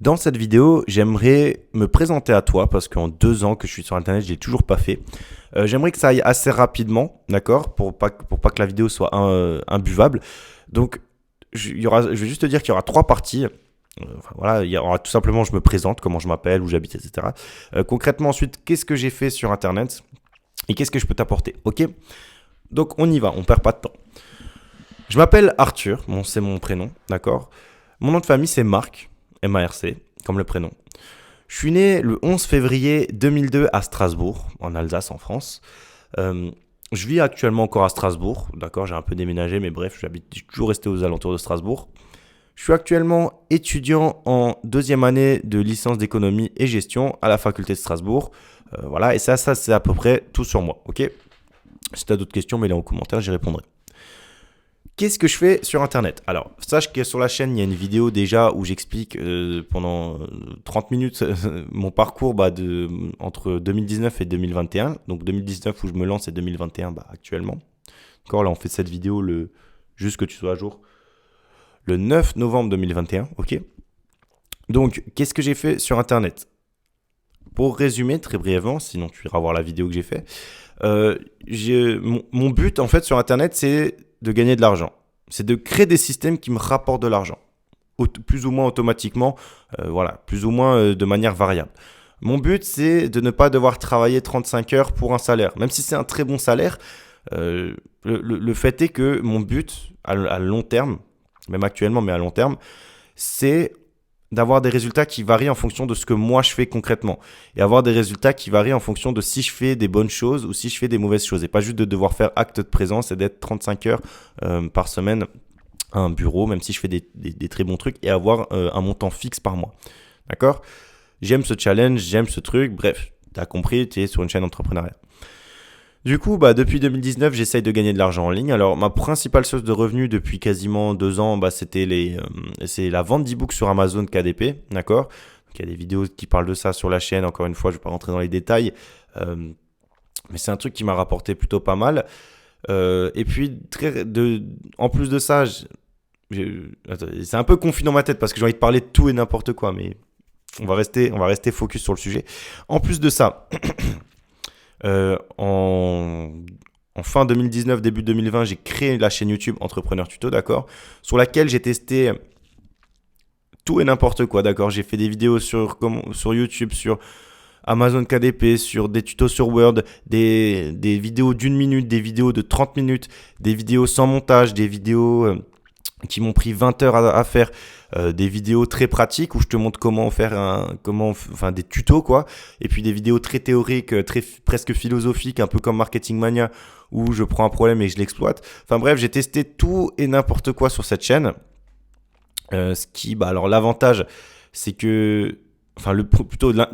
Dans cette vidéo, j'aimerais me présenter à toi parce qu'en 2 ans que je suis sur Internet, je l'ai toujours pas fait. J'aimerais que ça aille assez rapidement, d'accord, pour pas que la vidéo soit imbuvable. Donc, je vais juste te dire qu'il y aura 3 parties. Enfin, voilà, il y aura tout simplement, je me présente, comment je m'appelle, où j'habite, etc. Concrètement, ensuite, qu'est-ce que j'ai fait sur Internet et qu'est-ce que je peux t'apporter, ok? Donc, on y va, on perd pas de temps. Je m'appelle Arthur, c'est mon prénom, d'accord? Mon nom de famille, c'est Marc, M-A-R-C, comme le prénom. Je suis né le 11 février 2002 à Strasbourg, en Alsace, en France. Je vis actuellement encore à Strasbourg, d'accord, j'ai un peu déménagé, mais bref, j'ai toujours resté aux alentours de Strasbourg. Je suis actuellement étudiant en 2e année de licence d'économie et gestion à la faculté de Strasbourg. Voilà, et ça c'est à peu près tout sur moi, ok? Si tu as d'autres questions, mets-les en commentaire, j'y répondrai. Qu'est-ce que je fais sur Internet? Alors, sache que sur la chaîne, il y a une vidéo déjà où j'explique pendant 30 minutes mon parcours entre 2019 et 2021. Donc 2019 où je me lance et 2021 actuellement. D'accord, là on fait cette vidéo juste que tu sois à jour. Le 9 novembre 2021, ok? Donc, qu'est-ce que j'ai fait sur Internet? Pour résumer très brièvement, sinon tu iras voir la vidéo que j'ai fait. Mon but en fait sur Internet, c'est de gagner de l'argent. C'est de créer des systèmes qui me rapportent de l'argent, plus ou moins automatiquement, voilà, plus ou moins de manière variable. Mon but, c'est de ne pas devoir travailler 35 heures pour un salaire. Même si c'est un très bon salaire, le fait est que mon but, à long terme, même actuellement, mais à long terme, c'est d'avoir des résultats qui varient en fonction de ce que moi je fais concrètement. Et avoir des résultats qui varient en fonction de si je fais des bonnes choses ou si je fais des mauvaises choses. Et pas juste de devoir faire acte de présence et d'être 35 heures par semaine à un bureau, même si je fais des très bons trucs, et avoir un montant fixe par mois. D'accord? J'aime ce challenge, j'aime ce truc. Bref, tu as compris, tu es sur une chaîne entrepreneuriale. Du coup, depuis 2019, j'essaye de gagner de l'argent en ligne. Alors, ma principale source de revenus depuis quasiment 2 ans, c'est la vente d'e-books sur Amazon KDP, d'accord? Donc, il y a des vidéos qui parlent de ça sur la chaîne. Encore une fois, je ne vais pas rentrer dans les détails, mais c'est un truc qui m'a rapporté plutôt pas mal. Et puis, en plus de ça, attends, c'est un peu confus dans ma tête parce que j'ai envie de parler de tout et n'importe quoi, mais on va rester focus sur le sujet. En plus de ça, en fin 2019, début 2020, j'ai créé la chaîne YouTube Entrepreneur Tuto, d'accord, sur laquelle j'ai testé tout et n'importe quoi, d'accord. J'ai fait des vidéos sur YouTube, sur Amazon KDP, sur des tutos sur Word, des vidéos d'1 minute, des vidéos de 30 minutes, des vidéos sans montage, des vidéos qui m'ont pris 20 heures à faire, des vidéos très pratiques où je te montre comment faire des tutos quoi, et puis des vidéos très théoriques, presque philosophiques, un peu comme Marketing Mania où je prends un problème et je l'exploite. Enfin bref, j'ai testé tout et n'importe quoi sur cette chaîne. Alors l'avantage, c'est que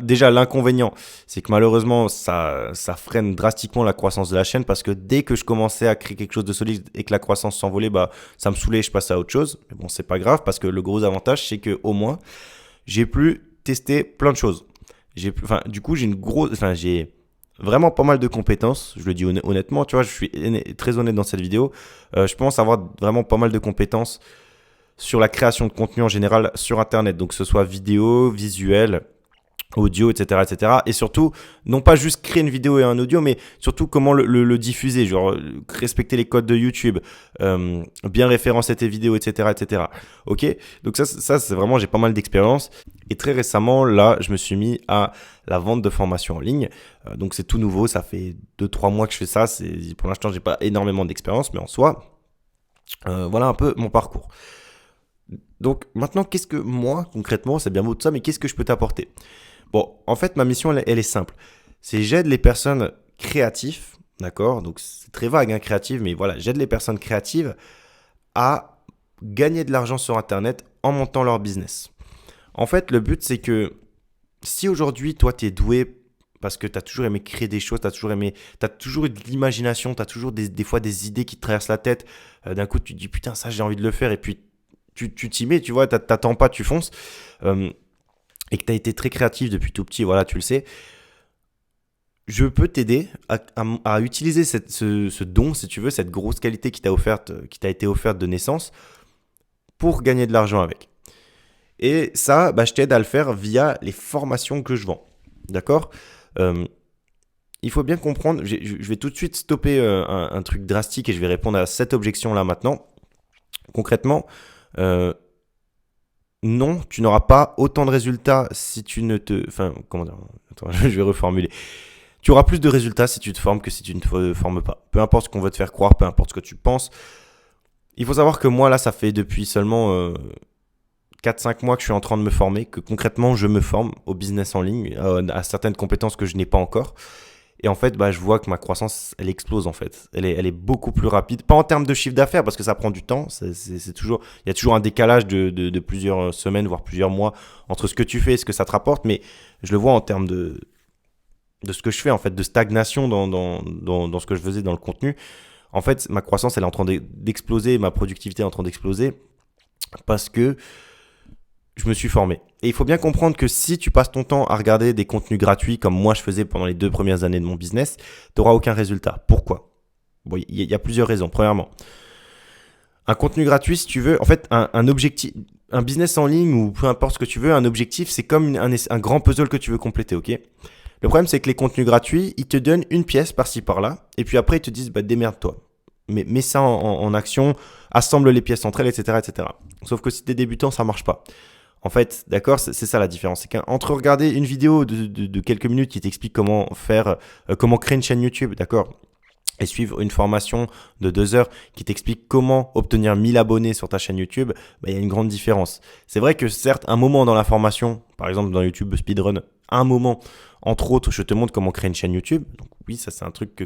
déjà l'inconvénient, c'est que malheureusement ça freine drastiquement la croissance de la chaîne parce que dès que je commençais à créer quelque chose de solide et que la croissance s'envolait, ça me saoulait, je passais à autre chose. Mais bon, c'est pas grave parce que le gros avantage, c'est que au moins j'ai pu tester plein de choses. Du coup, j'ai vraiment pas mal de compétences. Je le dis honnêtement, tu vois, je suis très honnête dans cette vidéo. Je pense avoir vraiment pas mal de compétences sur la création de contenu en général sur Internet, donc que ce soit vidéo, visuel, audio, etc., etc. Et surtout, non pas juste créer une vidéo et un audio, mais surtout comment le diffuser, genre respecter les codes de YouTube, bien référencer tes vidéos, etc., etc. Ok, donc ça c'est vraiment, j'ai pas mal d'expérience. Et très récemment, là, je me suis mis à la vente de formations en ligne. Donc c'est tout nouveau, ça fait 2-3 mois que je fais ça. Pour l'instant, j'ai pas énormément d'expérience, mais en soi, voilà un peu mon parcours. Donc maintenant, qu'est-ce que moi, concrètement, c'est bien beau tout ça, mais qu'est-ce que je peux t'apporter? Bon, en fait, ma mission, elle est simple. C'est j'aide les personnes créatives, d'accord? Donc c'est très vague, hein, créative, mais voilà, j'aide les personnes créatives à gagner de l'argent sur Internet en montant leur business. En fait, le but, c'est que si aujourd'hui, toi, tu es doué parce que tu as toujours aimé créer des choses, tu as toujours eu de l'imagination, tu as toujours des fois des idées qui te traversent la tête, d'un coup, tu te dis, putain, ça, j'ai envie de le faire, et puis tu t'y mets, tu vois, t'attends pas, tu fonces, et que tu as été très créatif depuis tout petit, voilà, tu le sais, je peux t'aider à utiliser ce don, si tu veux, cette grosse qualité qui t'a été offerte de naissance pour gagner de l'argent avec. Et ça, je t'aide à le faire via les formations que je vends. D'accord. Il faut bien comprendre, je vais tout de suite stopper un truc drastique et je vais répondre à cette objection-là maintenant. Concrètement, non, tu n'auras pas autant de résultats si tu ne te... Enfin, comment dire? Attends, je vais reformuler. Tu auras plus de résultats si tu te formes que si tu ne te formes pas. Peu importe ce qu'on veut te faire croire, peu importe ce que tu penses. Il faut savoir que moi, là, ça fait depuis seulement 4-5 mois que je suis en train de me former, que concrètement, je me forme au business en ligne, à certaines compétences que je n'ai pas encore. Et en fait, je vois que ma croissance, elle explose en fait. Elle est beaucoup plus rapide. Pas en termes de chiffre d'affaires, parce que ça prend du temps. C'est toujours, il y a toujours un décalage de plusieurs semaines, voire plusieurs mois, entre ce que tu fais et ce que ça te rapporte. Mais je le vois en termes de ce que je fais, en fait, de stagnation dans ce que je faisais dans le contenu. En fait, ma croissance, elle est en train d'exploser, ma productivité est en train d'exploser parce que je me suis formé. Et il faut bien comprendre que si tu passes ton temps à regarder des contenus gratuits comme moi je faisais pendant les 2 premières années de mon business, tu n'auras aucun résultat. Pourquoi? Bon, il y a plusieurs raisons. Premièrement, un contenu gratuit, si tu veux, en fait, un objectif, un business en ligne ou peu importe ce que tu veux, un objectif, c'est comme un grand puzzle que tu veux compléter, ok? Le problème, c'est que les contenus gratuits, ils te donnent une pièce par-ci par-là, et puis après, ils te disent, démerde-toi. Mais mets ça en action, assemble les pièces entre elles, etc., etc. Sauf que si tu es débutant, ça marche pas. En fait, d'accord, c'est ça la différence. C'est qu'entre regarder une vidéo de quelques minutes qui t'explique comment faire, comment créer une chaîne YouTube, d'accord, et suivre une formation de 2 heures qui t'explique comment obtenir 1000 abonnés sur ta chaîne YouTube, il y a une grande différence. C'est vrai que certes, un moment dans la formation, par exemple dans YouTube Speedrun, un moment, entre autres, je te montre comment créer une chaîne YouTube. Donc oui, ça c'est un truc que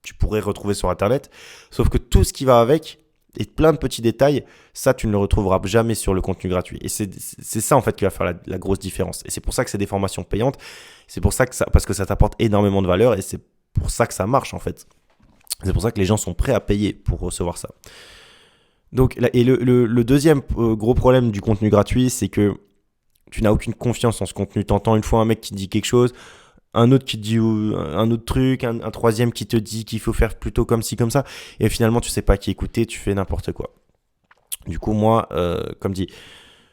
tu pourrais retrouver sur Internet. Sauf que tout ce qui va avec, et plein de petits détails, ça tu ne le retrouveras jamais sur le contenu gratuit. Et c'est ça en fait qui va faire la grosse différence. Et c'est pour ça que c'est des formations payantes. C'est pour ça que parce que ça t'apporte énormément de valeur et c'est pour ça que ça marche en fait. C'est pour ça que les gens sont prêts à payer pour recevoir ça. Donc, et le deuxième gros problème du contenu gratuit, c'est que tu n'as aucune confiance en ce contenu. Tu entends une fois un mec qui dit quelque chose, un autre qui te dit un autre truc, un troisième qui te dit qu'il faut faire plutôt comme ci, comme ça. Et finalement, tu sais pas qui écouter, tu fais n'importe quoi. Du coup, moi, comme dit,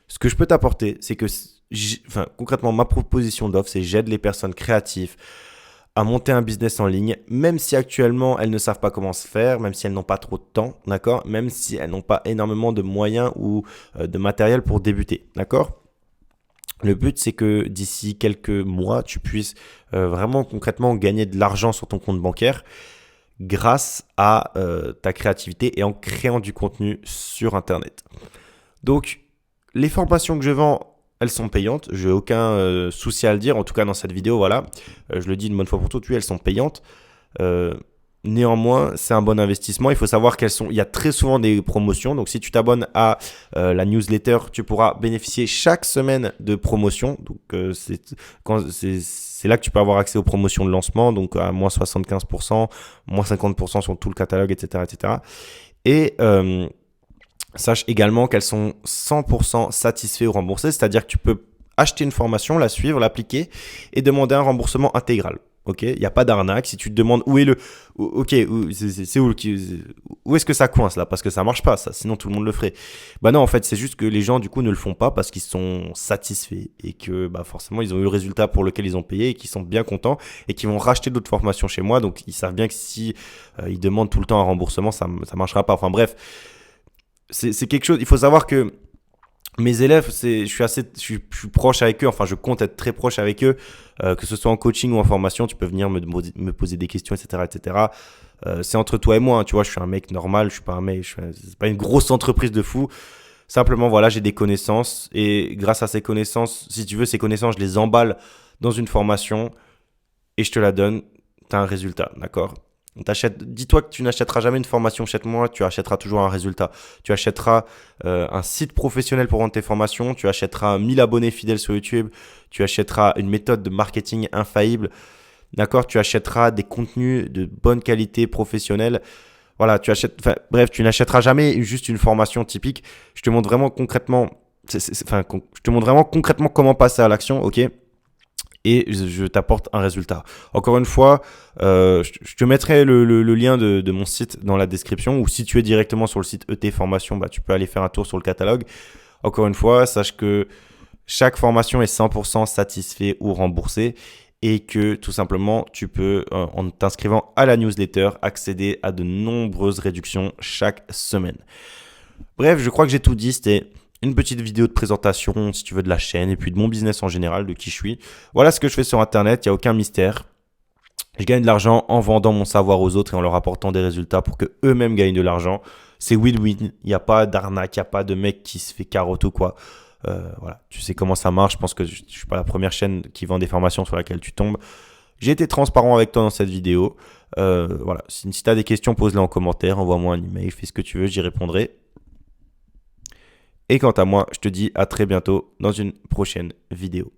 ce que je peux t'apporter, c'est que, concrètement, ma proposition d'offre, c'est j'aide les personnes créatives à monter un business en ligne, même si actuellement elles ne savent pas comment se faire, même si elles n'ont pas trop de temps, d'accord, même si elles n'ont pas énormément de moyens ou de matériel pour débuter, d'accord. Le but, c'est que d'ici quelques mois, tu puisses vraiment concrètement gagner de l'argent sur ton compte bancaire grâce à ta créativité et en créant du contenu sur Internet. Donc, les formations que je vends, elles sont payantes. Je n'ai aucun souci à le dire. En tout cas, dans cette vidéo, voilà. Je le dis une bonne fois pour toutes, oui, elles sont payantes. Néanmoins, c'est un bon investissement. Il faut savoir il y a très souvent des promotions. Donc, si tu t'abonnes à la newsletter, tu pourras bénéficier chaque semaine de promotions. Donc, c'est là que tu peux avoir accès aux promotions de lancement. Donc, à moins 75%, moins 50% sur tout le catalogue, etc., etc. Et sache également qu'elles sont 100% satisfaites ou remboursées. C'est-à-dire que tu peux acheter une formation, la suivre, l'appliquer et demander un remboursement intégral. Ok, il n'y a pas d'arnaque. Si tu te demandes où est où est-ce que ça coince là, parce que ça marche pas, ça. Sinon tout le monde le ferait. Non, en fait, c'est juste que les gens du coup ne le font pas parce qu'ils sont satisfaits et que forcément ils ont eu le résultat pour lequel ils ont payé et qu'ils sont bien contents et qu'ils vont racheter d'autres formations chez moi. Donc ils savent bien que si ils demandent tout le temps un remboursement, ça marchera pas. Enfin bref, c'est quelque chose. Il faut savoir que mes élèves, je suis proche avec eux, enfin je compte être très proche avec eux, que ce soit en coaching ou en formation, tu peux venir me poser des questions, etc., etc. C'est entre toi et moi, hein, tu vois, je suis un mec normal, je suis pas un mec, c'est pas une grosse entreprise de fou. Simplement, voilà, j'ai des connaissances et grâce à ces connaissances, si tu veux, ces connaissances, je les emballe dans une formation et je te la donne, tu as un résultat, d'accord? Dis-toi que tu n'achèteras jamais une formation chez moi, tu achèteras toujours un résultat. Tu achèteras un site professionnel pour vendre tes formations, tu achèteras 1000 abonnés fidèles sur YouTube, tu achèteras une méthode de marketing infaillible, d'accord? Tu achèteras des contenus de bonne qualité professionnelle. Voilà, bref, tu n'achèteras jamais juste une formation typique. Je te montre vraiment concrètement, je te montre vraiment concrètement comment passer à l'action, ok? Et je t'apporte un résultat. Encore une fois, je te mettrai le lien de mon site dans la description ou si tu es directement sur le site ET Formation, tu peux aller faire un tour sur le catalogue. Encore une fois, sache que chaque formation est 100% satisfait ou remboursée et que tout simplement, tu peux, en t'inscrivant à la newsletter, accéder à de nombreuses réductions chaque semaine. Bref, je crois que j'ai tout dit. C'était une petite vidéo de présentation, si tu veux, de la chaîne et puis de mon business en général, de qui je suis. Voilà ce que je fais sur Internet, il n'y a aucun mystère. Je gagne de l'argent en vendant mon savoir aux autres et en leur apportant des résultats pour qu'eux-mêmes gagnent de l'argent. C'est win-win. Il n'y a pas d'arnaque, il n'y a pas de mec qui se fait carotte ou quoi. Voilà, tu sais comment ça marche. Je pense que je ne suis pas la première chaîne qui vend des formations sur laquelle tu tombes. J'ai été transparent avec toi dans cette vidéo. Voilà, si tu as des questions, pose-les en commentaire. Envoie-moi un email, fais ce que tu veux, j'y répondrai. Et quant à moi, je te dis à très bientôt dans une prochaine vidéo.